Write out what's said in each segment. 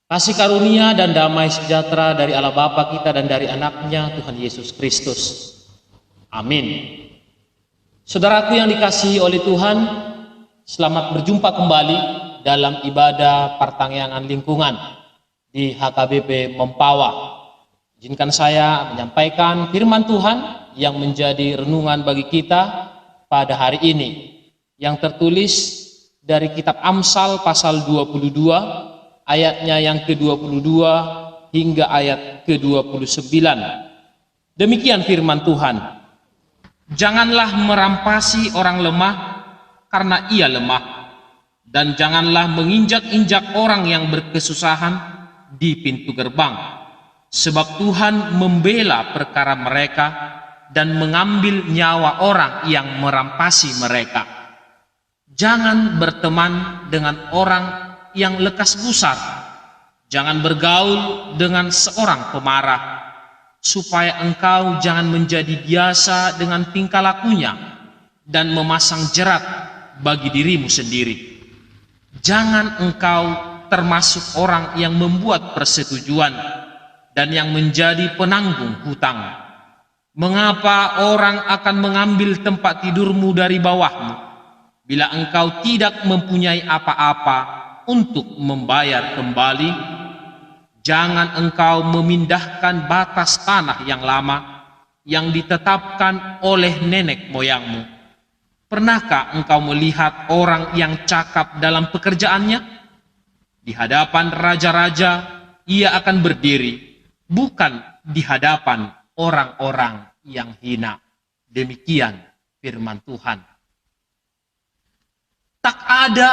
Kasih karunia dan damai sejahtera dari Allah Bapa kita dan dari anaknya Tuhan Yesus Kristus. Amin. Saudaraku yang dikasihi oleh Tuhan, selamat berjumpa kembali dalam ibadah pertangyangan lingkungan di HKBP Mempawah. Izinkan saya menyampaikan firman Tuhan yang menjadi renungan bagi kita pada hari ini, yang tertulis dari kitab Amsal pasal 22, ayatnya yang ke-22 hingga ayat ke-29. Demikian firman Tuhan. Janganlah merampasi orang lemah karena ia lemah, dan janganlah menginjak-injak orang yang berkesusahan di pintu gerbang, sebab Tuhan membela perkara mereka dan mengambil nyawa orang yang merampasi mereka. Jangan berteman dengan orang yang lekas gusar, jangan bergaul dengan seorang pemarah, supaya engkau jangan menjadi biasa dengan tingkah lakunya dan memasang jerat bagi dirimu sendiri. Jangan engkau termasuk orang yang membuat persetujuan dan yang menjadi penanggung hutang. Mengapa orang akan mengambil tempat tidurmu dari bawahmu, bila engkau tidak mempunyai apa-apa untuk membayar kembali? Jangan engkau memindahkan batas tanah yang lama yang ditetapkan oleh nenek moyangmu. Pernahkah engkau melihat orang yang cakap dalam pekerjaannya? Di hadapan raja-raja ia akan berdiri, bukan di hadapan orang-orang yang hina. Demikian firman Tuhan. Tak ada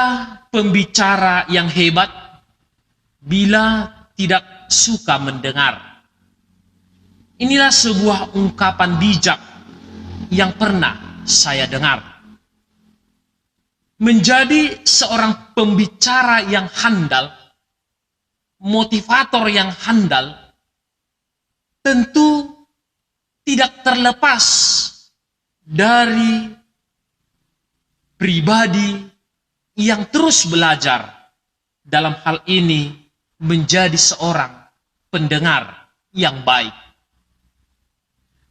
pembicara yang hebat bila tidak suka mendengar. Inilah sebuah ungkapan bijak yang pernah saya dengar. Menjadi seorang pembicara yang handal, motivator yang handal, tentu tidak terlepas dari pribadi yang terus belajar, dalam hal ini menjadi seorang pendengar yang baik.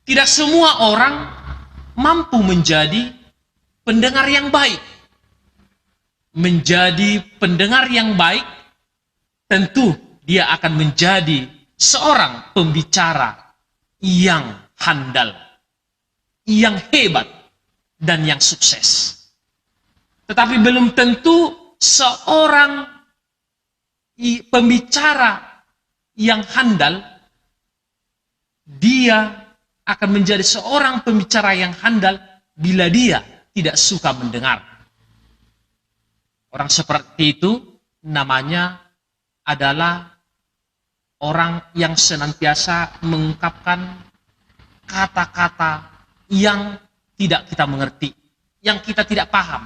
Tidak semua orang mampu menjadi pendengar yang baik. Menjadi pendengar yang baik, tentu dia akan menjadi seorang pembicara yang handal, yang hebat, dan yang sukses. Tetapi belum tentu seorang pembicara yang handal, dia akan menjadi seorang pembicara yang handal bila dia tidak suka mendengar. Orang seperti itu namanya adalah orang yang senantiasa mengungkapkan kata-kata yang tidak kita mengerti, yang kita tidak paham,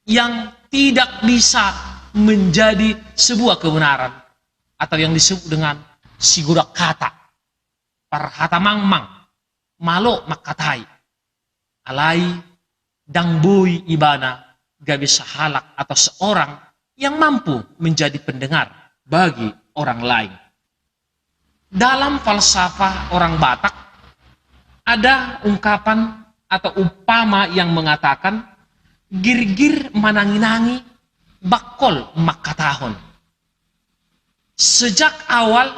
yang tidak bisa menjadi sebuah kebenaran, atau yang disebut dengan sigurak kata, parhata mangmang, malo makatai, alai dangbui ibana, gak bisa halak, atau seorang yang mampu menjadi pendengar bagi orang lain. Dalam falsafah orang Batak ada ungkapan atau upama yang mengatakan girgir mananginangi bakol makatahon. Sejak awal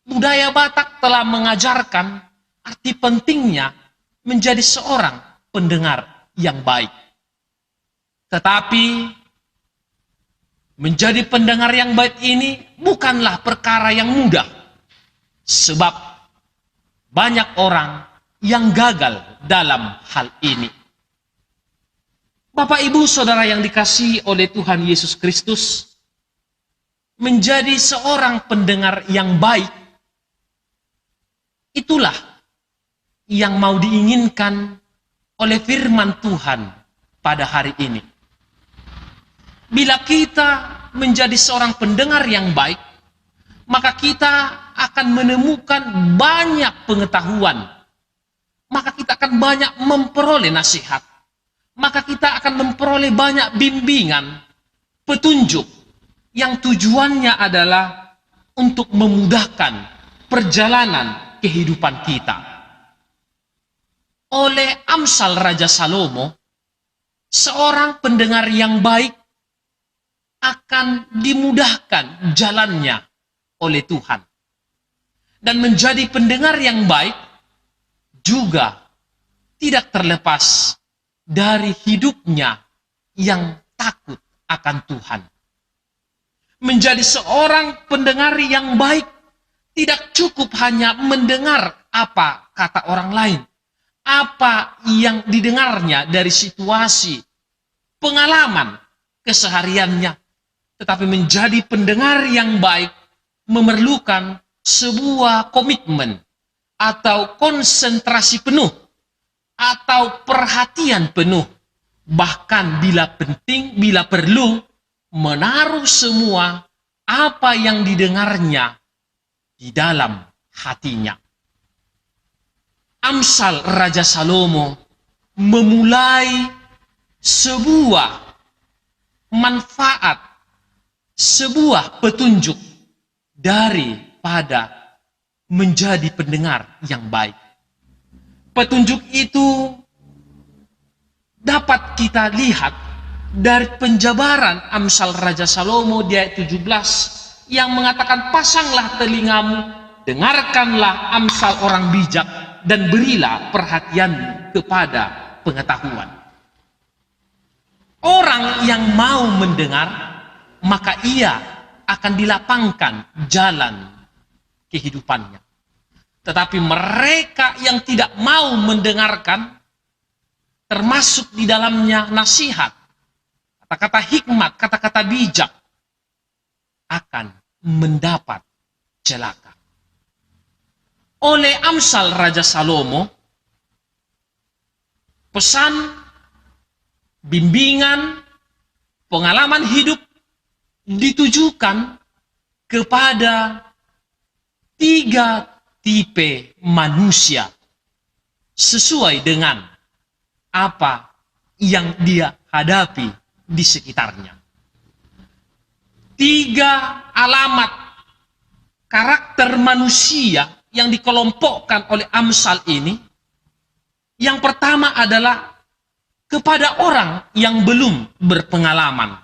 budaya Batak telah mengajarkan arti pentingnya menjadi seorang pendengar yang baik. Tetapi menjadi pendengar yang baik ini bukanlah perkara yang mudah, sebab banyak orang yang gagal dalam hal ini. Bapak, Ibu, Saudara yang dikasihi oleh Tuhan Yesus Kristus, menjadi seorang pendengar yang baik, itulah yang mau diinginkan oleh firman Tuhan pada hari ini. Bila kita menjadi seorang pendengar yang baik, maka kita akan menemukan banyak pengetahuan, maka kita akan banyak memperoleh nasihat, maka kita akan memperoleh banyak bimbingan, petunjuk, yang tujuannya adalah untuk memudahkan perjalanan kehidupan kita. Oleh Amsal Raja Salomo, seorang pendengar yang baik akan dimudahkan jalannya oleh Tuhan. Dan menjadi pendengar yang baik juga tidak terlepas dari hidupnya yang takut akan Tuhan. Menjadi seorang pendengar yang baik tidak cukup hanya mendengar apa kata orang lain, apa yang didengarnya dari situasi, pengalaman kesehariannya, tetapi menjadi pendengar yang baik memerlukan sebuah komitmen atau konsentrasi penuh atau perhatian penuh, bahkan bila penting, bila perlu, menaruh semua apa yang didengarnya di dalam hatinya. Amsal Raja Salomo memulai sebuah manfaat, sebuah petunjuk daripada menjadi pendengar yang baik. Petunjuk itu dapat kita lihat dari penjabaran Amsal Raja Salomo di ayat 17 yang mengatakan, pasanglah telingamu, dengarkanlah amsal orang bijak, dan berilah perhatian kepada pengetahuan. Orang yang mau mendengar, maka ia akan dilapangkan jalan kehidupannya. Tetapi mereka yang tidak mau mendengarkan, termasuk di dalamnya nasihat, kata-kata hikmat, kata-kata bijak, akan mendapat celaka. Oleh Amsal Raja Salomo, pesan, bimbingan, pengalaman hidup ditujukan kepada 3 tipe manusia sesuai dengan apa yang dia hadapi di sekitarnya. 3 alamat karakter manusia yang dikelompokkan oleh Amsal ini. Yang pertama adalah kepada orang yang belum berpengalaman.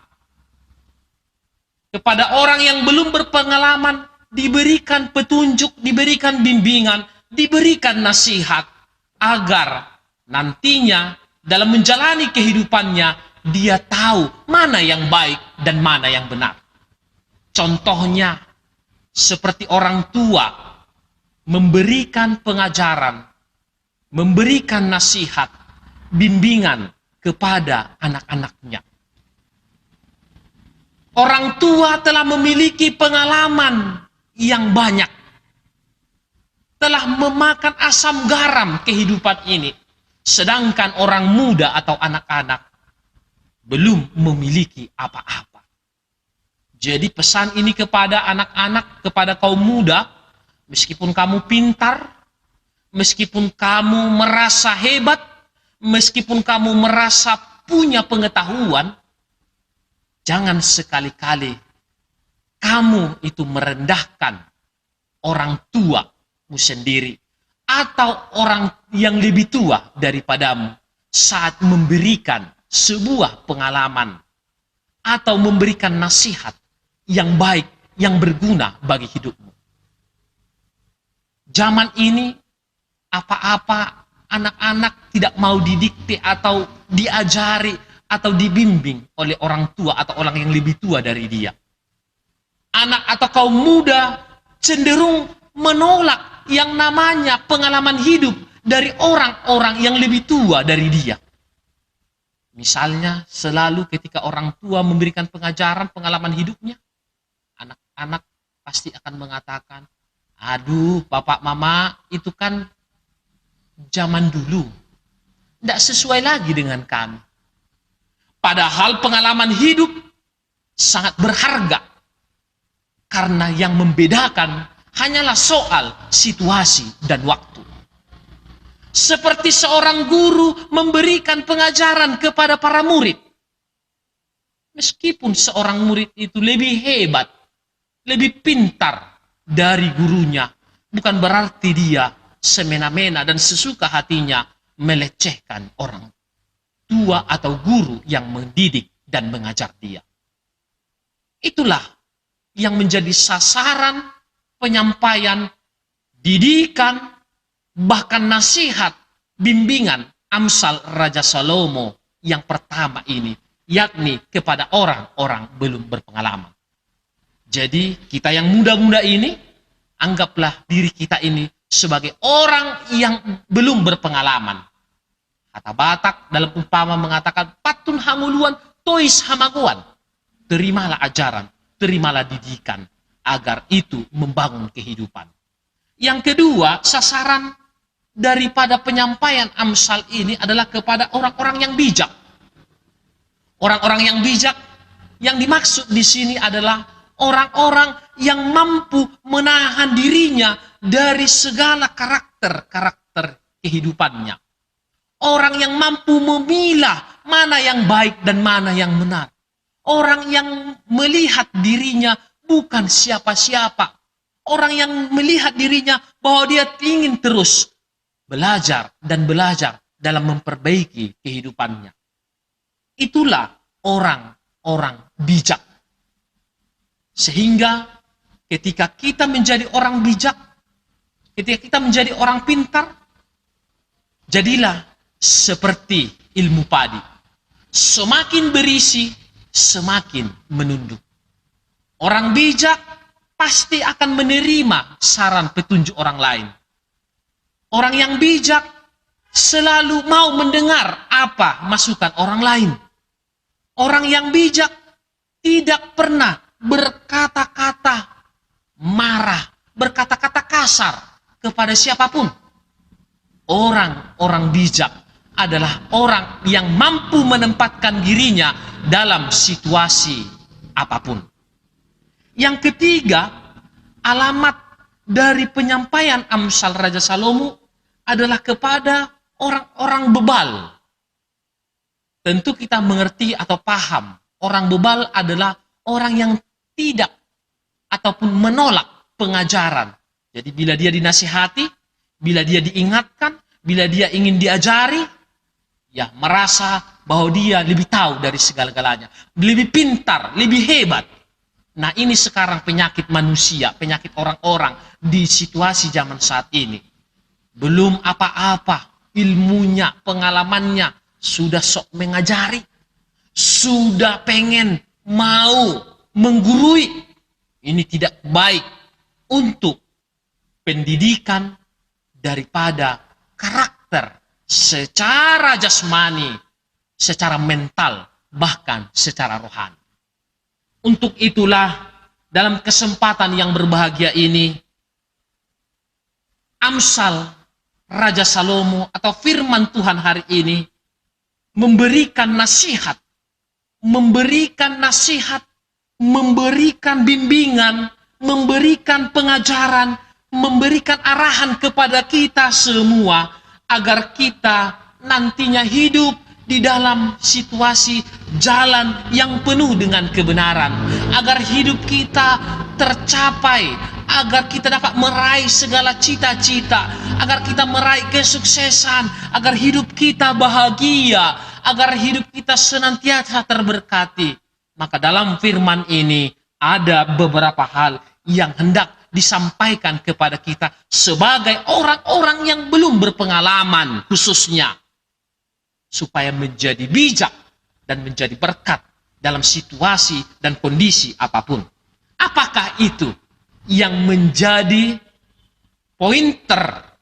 Kepada orang yang belum berpengalaman diberikan petunjuk, diberikan bimbingan, diberikan nasihat agar nantinya dalam menjalani kehidupannya dia tahu mana yang baik dan mana yang benar. Contohnya seperti orang tua memberikan pengajaran, memberikan nasihat, bimbingan kepada anak-anaknya. Orang tua telah memiliki pengalaman yang banyak, telah memakan asam garam kehidupan ini, sedangkan orang muda atau anak-anak belum memiliki apa-apa. Jadi pesan ini kepada anak-anak, kepada kaum muda, meskipun kamu pintar, meskipun kamu merasa hebat, meskipun kamu merasa punya pengetahuan, jangan sekali-kali kamu itu merendahkan orang tuamu sendiri atau orang yang lebih tua daripadamu saat memberikan sebuah pengalaman atau memberikan nasihat yang baik, yang berguna bagi hidupmu. Zaman ini apa-apa anak-anak tidak mau didikte atau diajari atau dibimbing oleh orang tua atau orang yang lebih tua dari dia. Anak atau kaum muda cenderung menolak yang namanya pengalaman hidup dari orang-orang yang lebih tua dari dia. Misalnya selalu ketika orang tua memberikan pengajaran pengalaman hidupnya, anak-anak pasti akan mengatakan, aduh bapak mama itu kan zaman dulu, tidak sesuai lagi dengan kami. Padahal pengalaman hidup sangat berharga, karena yang membedakan hanyalah soal situasi dan waktu. Seperti seorang guru memberikan pengajaran kepada para murid. Meskipun seorang murid itu lebih hebat, lebih pintar, dari gurunya, bukan berarti dia semena-mena dan sesuka hatinya melecehkan orang tua atau guru yang mendidik dan mengajar dia. Itulah yang menjadi sasaran penyampaian didikan, bahkan nasihat, bimbingan Amsal Raja Salomo yang pertama ini, yakni kepada orang-orang belum berpengalaman. Jadi kita yang muda-muda ini, anggaplah diri kita ini sebagai orang yang belum berpengalaman. Kata Batak dalam umpama mengatakan, patun hamuluan tois hamaguan. Terimalah ajaran, terimalah didikan, agar itu membangun kehidupan. Yang kedua, sasaran daripada penyampaian Amsal ini adalah kepada orang-orang yang bijak. Orang-orang yang bijak yang dimaksud di sini adalah orang-orang yang mampu menahan dirinya dari segala karakter kehidupannya. Orang yang mampu memilah mana yang baik dan mana yang benar. Orang yang melihat dirinya bukan siapa-siapa. Orang yang melihat dirinya bahwa dia ingin terus belajar dan belajar dalam memperbaiki kehidupannya. Itulah orang-orang bijak. Sehingga ketika kita menjadi orang bijak, ketika kita menjadi orang pintar, jadilah seperti ilmu padi. Semakin berisi, semakin menunduk. Orang bijak pasti akan menerima saran petunjuk orang lain. Orang yang bijak selalu mau mendengar apa masukan orang lain. Orang yang bijak tidak pernah berkata-kata marah, berkata-kata kasar kepada siapapun. Orang-orang bijak adalah orang yang mampu menempatkan dirinya dalam situasi apapun. Yang ketiga, alamat dari penyampaian Amsal Raja Salomo adalah kepada orang-orang bebal. Tentu kita mengerti atau paham, orang bebal adalah orang yang tidak ataupun menolak pengajaran. Jadi bila dia dinasihati, bila dia diingatkan, bila dia ingin diajari, ya merasa bahwa dia lebih tahu dari segala-galanya, lebih pintar, lebih hebat. Nah, ini sekarang penyakit manusia, penyakit orang-orang di situasi zaman saat ini. Belum apa-apa ilmunya, pengalamannya, sudah sok mengajari, sudah pengen mau menggurui. Ini tidak baik untuk pendidikan daripada karakter secara jasmani, secara mental, bahkan secara rohani. Untuk itulah dalam kesempatan yang berbahagia ini, Amsal Raja Salomo atau firman Tuhan hari ini memberikan nasihat, memberikan bimbingan, memberikan pengajaran, memberikan arahan kepada kita semua agar kita nantinya hidup di dalam situasi jalan yang penuh dengan kebenaran, agar hidup kita tercapai, agar kita dapat meraih segala cita-cita, agar kita meraih kesuksesan, agar hidup kita bahagia, agar hidup kita senantiasa terberkati. Maka dalam firman ini ada beberapa hal yang hendak disampaikan kepada kita sebagai orang-orang yang belum berpengalaman khususnya, supaya menjadi bijak dan menjadi berkat dalam situasi dan kondisi apapun. Apakah itu yang menjadi pointer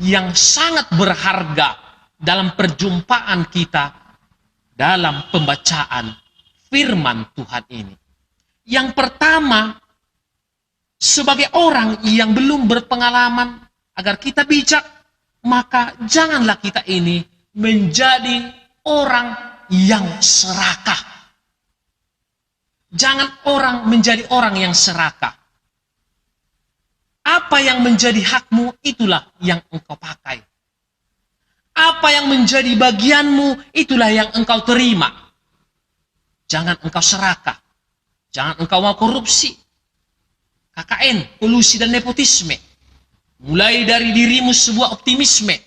yang sangat berharga dalam perjumpaan kita dalam pembacaan firman Tuhan ini? Yang pertama, sebagai orang yang belum berpengalaman, agar kita bijak, maka janganlah kita ini menjadi orang yang serakah. Jangan orang menjadi orang yang serakah. Apa yang menjadi hakmu, itulah yang engkau pakai. Apa yang menjadi bagianmu, itulah yang engkau terima. Jangan engkau serakah. Jangan engkau mau korupsi. KKN, kolusi dan nepotisme. Mulai dari dirimu sebuah optimisme.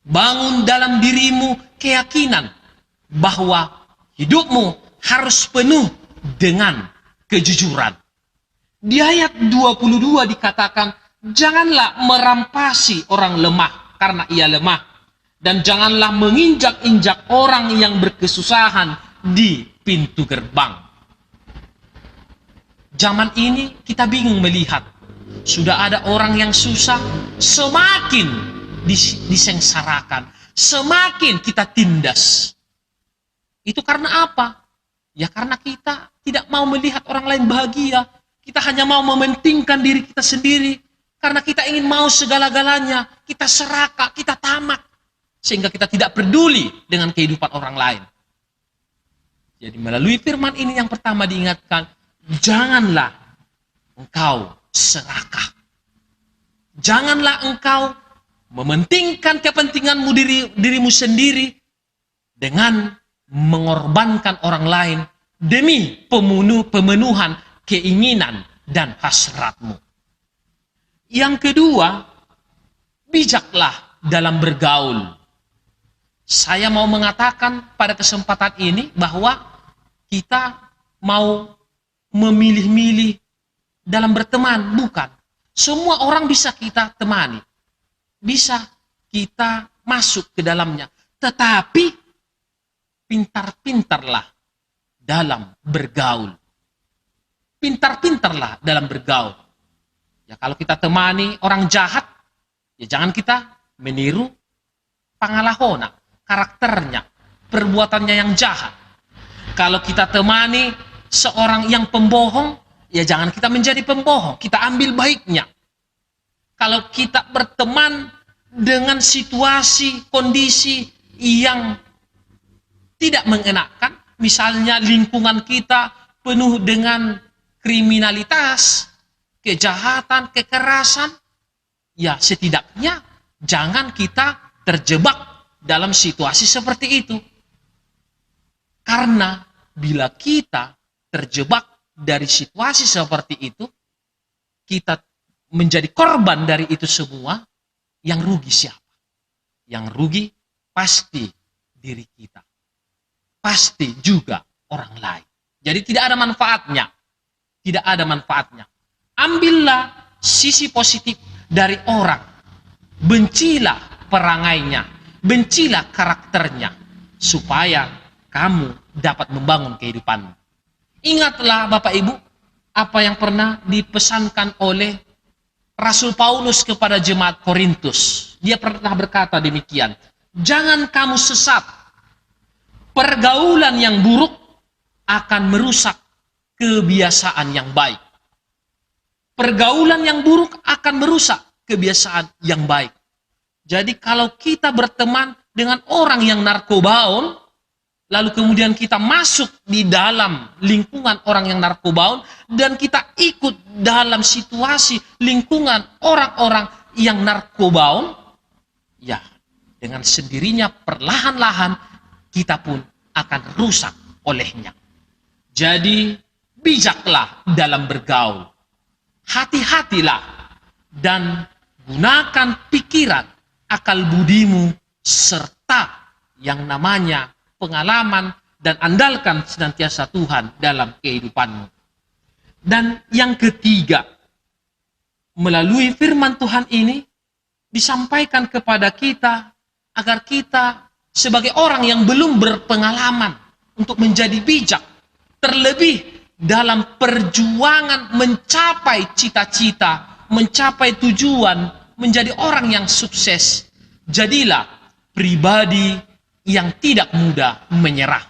Bangun dalam dirimu keyakinan bahwa hidupmu harus penuh dengan kejujuran. Di ayat 22 dikatakan, janganlah merampasi orang lemah karena ia lemah. Dan janganlah menginjak-injak orang yang berkesusahan di pintu gerbang. Zaman ini kita bingung melihat. Sudah ada orang yang susah, semakin disengsarakan. Semakin kita tindas. Itu karena apa? Ya karena kita tidak mau melihat orang lain bahagia. Kita hanya mau mementingkan diri kita sendiri. Karena kita ingin mau segala-galanya. Kita serakah, kita tamak. Sehingga kita tidak peduli dengan kehidupan orang lain. Jadi melalui firman ini yang pertama diingatkan, janganlah engkau serakah. Janganlah engkau mementingkan kepentinganmu dirimu sendiri dengan mengorbankan orang lain demi pemenuhan keinginan dan hasratmu. Yang kedua, bijaklah dalam bergaul. Saya mau mengatakan pada kesempatan ini bahwa kita mau memilih-milih dalam berteman, bukan. Semua orang bisa kita temani. Bisa kita masuk ke dalamnya. Tetapi pintar-pintarlah dalam bergaul. Pintar-pintarlah dalam bergaul. Ya kalau kita temani orang jahat, ya jangan kita meniru pangalahona, karakternya, perbuatannya yang jahat. Kalau kita temani seorang yang pembohong, ya jangan kita menjadi pembohong, kita ambil baiknya. Kalau kita berteman dengan situasi, kondisi yang tidak mengenakan, misalnya lingkungan kita penuh dengan kriminalitas, kejahatan, kekerasan, ya setidaknya jangan kita terjebak dalam situasi seperti itu. Karena bila kita terjebak dari situasi seperti itu, kita menjadi korban dari itu semua, yang rugi siapa? Yang rugi pasti diri kita. Pasti juga orang lain. Jadi tidak ada manfaatnya. Tidak ada manfaatnya. Ambillah sisi positif dari orang. Bencilah perangainya. Bencilah karakternya. Supaya kamu dapat membangun kehidupanmu. Ingatlah Bapak Ibu, apa yang pernah dipesankan oleh Rasul Paulus kepada jemaat Korintus. Dia pernah berkata demikian. Jangan kamu sesat. Pergaulan yang buruk akan merusak kebiasaan yang baik. Pergaulan yang buruk akan merusak kebiasaan yang baik. Jadi kalau kita berteman dengan orang yang narkobaon, lalu kemudian kita masuk di dalam lingkungan orang yang narkobaon, dan kita ikut dalam situasi lingkungan orang-orang yang narkobaon, ya dengan sendirinya perlahan-lahan kita pun akan rusak olehnya. Jadi bijaklah dalam bergaul. Hati-hatilah dan gunakan pikiran, akal budimu, serta yang namanya pengalaman, dan andalkan senantiasa Tuhan dalam kehidupanmu. Dan yang ketiga, melalui firman Tuhan ini disampaikan kepada kita agar kita sebagai orang yang belum berpengalaman untuk menjadi bijak, terlebih dalam perjuangan mencapai cita-cita, mencapai tujuan, menjadi orang yang sukses. Jadilah pribadi yang tidak mudah menyerah.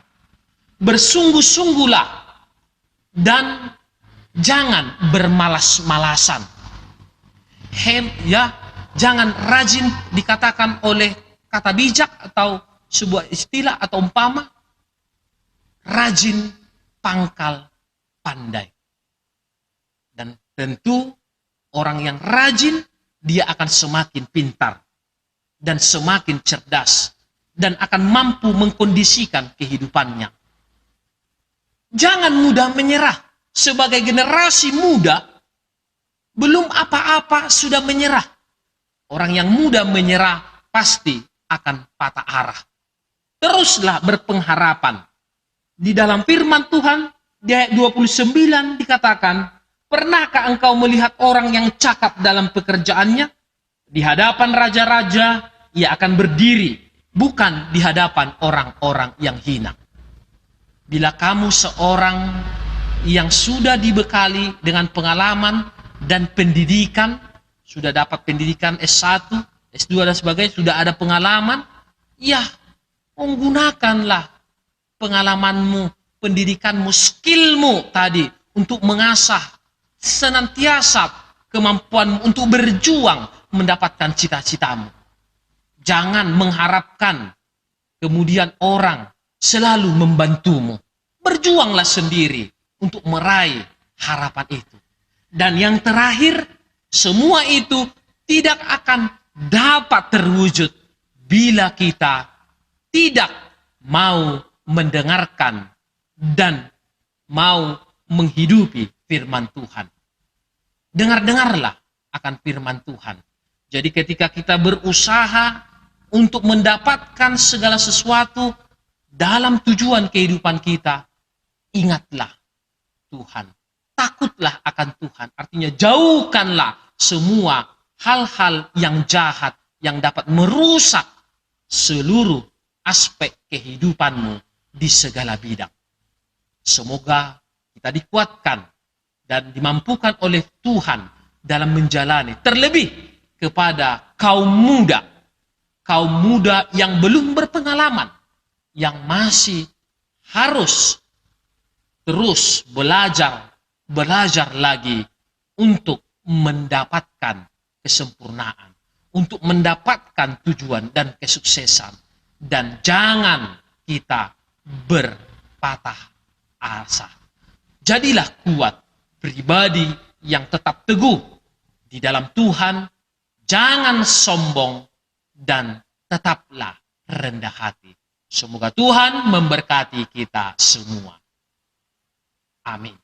Bersungguh-sungguhlah dan jangan bermalas-malasan. Jangan rajin dikatakan oleh kata bijak atau sebuah istilah atau umpama. Rajin pangkal pandai. Dan tentu orang yang rajin, dia akan semakin pintar dan semakin cerdas dan akan mampu mengkondisikan kehidupannya. Jangan mudah menyerah. Sebagai generasi muda, apa-apa sudah menyerah. Orang yang mudah menyerah pasti akan patah arah. Teruslah berpengharapan. Di dalam firman Tuhan, di ayat 29 dikatakan, pernahkah engkau melihat orang yang cakap dalam pekerjaannya? Di hadapan raja-raja, ia akan berdiri, bukan di hadapan orang-orang yang hina. Bila kamu seorang yang sudah dibekali dengan pengalaman dan pendidikan, sudah dapat pendidikan S1, S2 dan sebagainya, sudah ada pengalaman, ya menggunakanlah pengalamanmu, pendidikanmu, skillmu tadi untuk mengasah senantiasa kemampuanmu untuk berjuang mendapatkan cita-citamu. Jangan mengharapkan kemudian orang selalu membantumu. Berjuanglah sendiri untuk meraih harapan itu. Dan yang terakhir, semua itu tidak akan dapat terwujud bila kita tidak mau mendengarkan dan mau menghidupi firman Tuhan. Dengar-dengarlah akan firman Tuhan. Jadi ketika kita berusaha untuk mendapatkan segala sesuatu dalam tujuan kehidupan kita, ingatlah Tuhan. Takutlah akan Tuhan. Artinya jauhkanlah semua hal-hal yang jahat yang dapat merusak seluruh aspek kehidupanmu di segala bidang. Semoga kita dikuatkan dan dimampukan oleh Tuhan dalam menjalani, terlebih kepada kaum muda yang belum berpengalaman, yang masih harus terus belajar lagi untuk mendapatkan kesempurnaan, untuk mendapatkan tujuan dan kesuksesan. Dan jangan kita berpatah asa. Jadilah kuat, pribadi yang tetap teguh di dalam Tuhan, jangan sombong, dan tetaplah rendah hati. Semoga Tuhan memberkati kita semua. Amin.